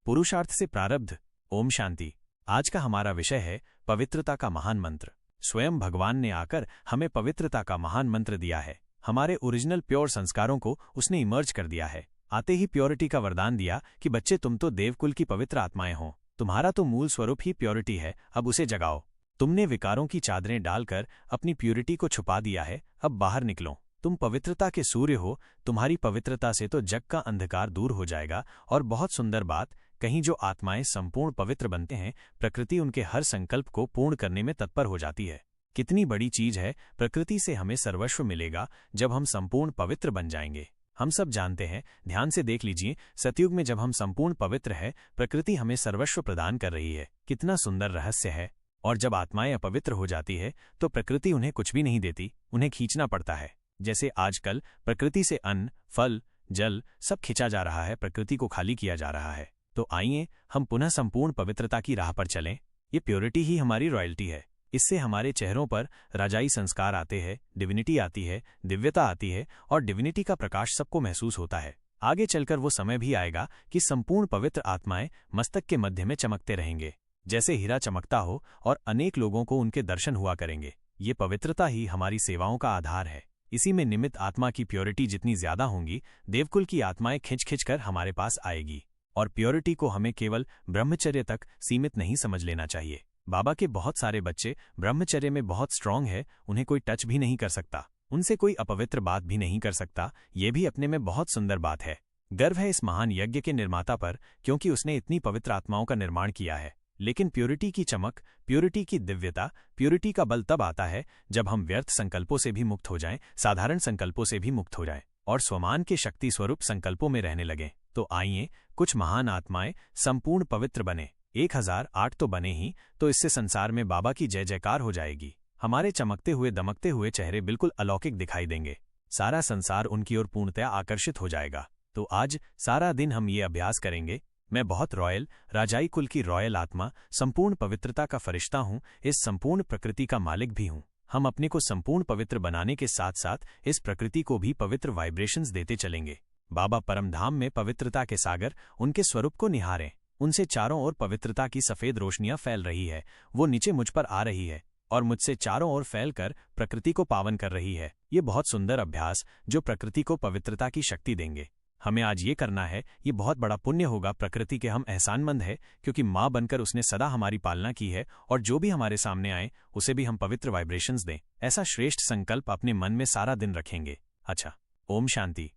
पुरुषार्थ से प्रारब्ध। ओम शांति। आज का हमारा विषय है पवित्रता का महान मंत्र। स्वयं भगवान ने आकर हमें पवित्रता का महान मंत्र दिया है। हमारे ओरिजिनल प्योर संस्कारों को उसने इमर्ज कर दिया है। आते ही प्योरिटी का वरदान दिया कि बच्चे तुम तो देवकुल की पवित्र आत्माएं हो, तुम्हारा तो मूल स्वरूप ही प्योरिटी है, अब उसे जगाओ। तुमने विकारों की चादरें डालकर अपनी प्योरिटी को छुपा दिया है, अब बाहर निकलो। तुम पवित्रता के सूर्य हो, तुम्हारी पवित्रता से तो जग का अंधकार दूर हो जाएगा। और बहुत सुंदर बात, कहीं जो आत्माएं संपूर्ण पवित्र बनते हैं, प्रकृति उनके हर संकल्प को पूर्ण करने में तत्पर हो जाती है। कितनी बड़ी चीज है, प्रकृति से हमें सर्वस्व मिलेगा जब हम संपूर्ण पवित्र बन जाएंगे। हम सब जानते हैं, ध्यान से देख लीजिए, सतयुग में जब हम संपूर्ण पवित्र है, प्रकृति हमें सर्वस्व प्रदान कर रही है। कितना सुंदर रहस्य है। और जब आत्माएं अपवित्र हो जाती है तो प्रकृति उन्हें कुछ भी नहीं देती, उन्हें खींचना पड़ता है। जैसे आजकल प्रकृति से अन्न, फल, जल सब खींचा जा रहा है, प्रकृति को खाली किया जा रहा है। तो आइए हम पुनः संपूर्ण पवित्रता की राह पर चलें। ये प्योरिटी ही हमारी रॉयल्टी है। इससे हमारे चेहरों पर राजाई संस्कार आते हैं, डिविनिटी आती है, दिव्यता आती है और डिविनिटी का प्रकाश सबको महसूस होता है। आगे चलकर वो समय भी आएगा कि संपूर्ण पवित्र आत्माएं मस्तक के मध्य में चमकते रहेंगे, जैसे हीरा चमकता हो, और अनेक लोगों को उनके दर्शन हुआ करेंगे। ये पवित्रता ही हमारी सेवाओं का आधार है। इसी में निमित्त आत्मा की प्योरिटी जितनी ज्यादा होंगी, देवकुल की आत्माएं खिंच खिंच कर हमारे पास आएगी। और प्योरिटी को हमें केवल ब्रह्मचर्य तक सीमित नहीं समझ लेना चाहिए। बाबा के बहुत सारे बच्चे ब्रह्मचर्य में बहुत स्ट्रांग है, उन्हें कोई टच भी नहीं कर सकता, उनसे कोई अपवित्र बात भी नहीं कर सकता। ये भी अपने में बहुत सुंदर बात है। गर्व है इस महान यज्ञ के निर्माता पर, क्योंकि उसने इतनी पवित्र आत्माओं का निर्माण किया है। लेकिन प्योरिटी की चमक, प्योरिटी की दिव्यता, प्योरिटी का बल तब आता है जब हम व्यर्थ संकल्पों से भी मुक्त हो जाएं, साधारण संकल्पों से भी मुक्त हो जाएं और स्वमान के शक्ति स्वरूप संकल्पों में रहने लगें। तो आइए कुछ महान आत्माएं संपूर्ण पवित्र बने। 1008 तो बने ही, तो इससे संसार में बाबा की जय जयकार हो जाएगी। हमारे चमकते हुए दमकते हुए चेहरे बिल्कुल अलौकिक दिखाई देंगे। सारा संसार उनकी ओर पूर्णतया आकर्षित हो जाएगा। तो आज सारा दिन हम ये अभ्यास करेंगे। मैं बहुत रॉयल, राजाई कुल की रॉयल आत्मा, संपूर्ण पवित्रता का फरिश्ता हूँ, इस संपूर्ण प्रकृति का मालिक भी हूँ। हम अपने को संपूर्ण पवित्र बनाने के साथ साथ इस प्रकृति को भी पवित्र वाइब्रेशंस देते चलेंगे। बाबा परमधाम में पवित्रता के सागर, उनके स्वरूप को निहारें। उनसे चारों ओर पवित्रता की सफेद रोशनियां फैल रही है, वो नीचे मुझ पर आ रही है और मुझसे चारों ओर फैलकर प्रकृति को पावन कर रही है। ये बहुत सुंदर अभ्यास जो प्रकृति को पवित्रता की शक्ति देंगे। हमें आज ये करना है, ये बहुत बड़ा पुण्य होगा। प्रकृति के हम एहसानमंद है, क्योंकि माँ बनकर उसने सदा हमारी पालना की है, और जो भी हमारे सामने आए उसे भी हम पवित्र वाइब्रेशंस दें। ऐसा श्रेष्ठ संकल्प अपने मन में सारा दिन रखेंगे। अच्छा, ओम शांति।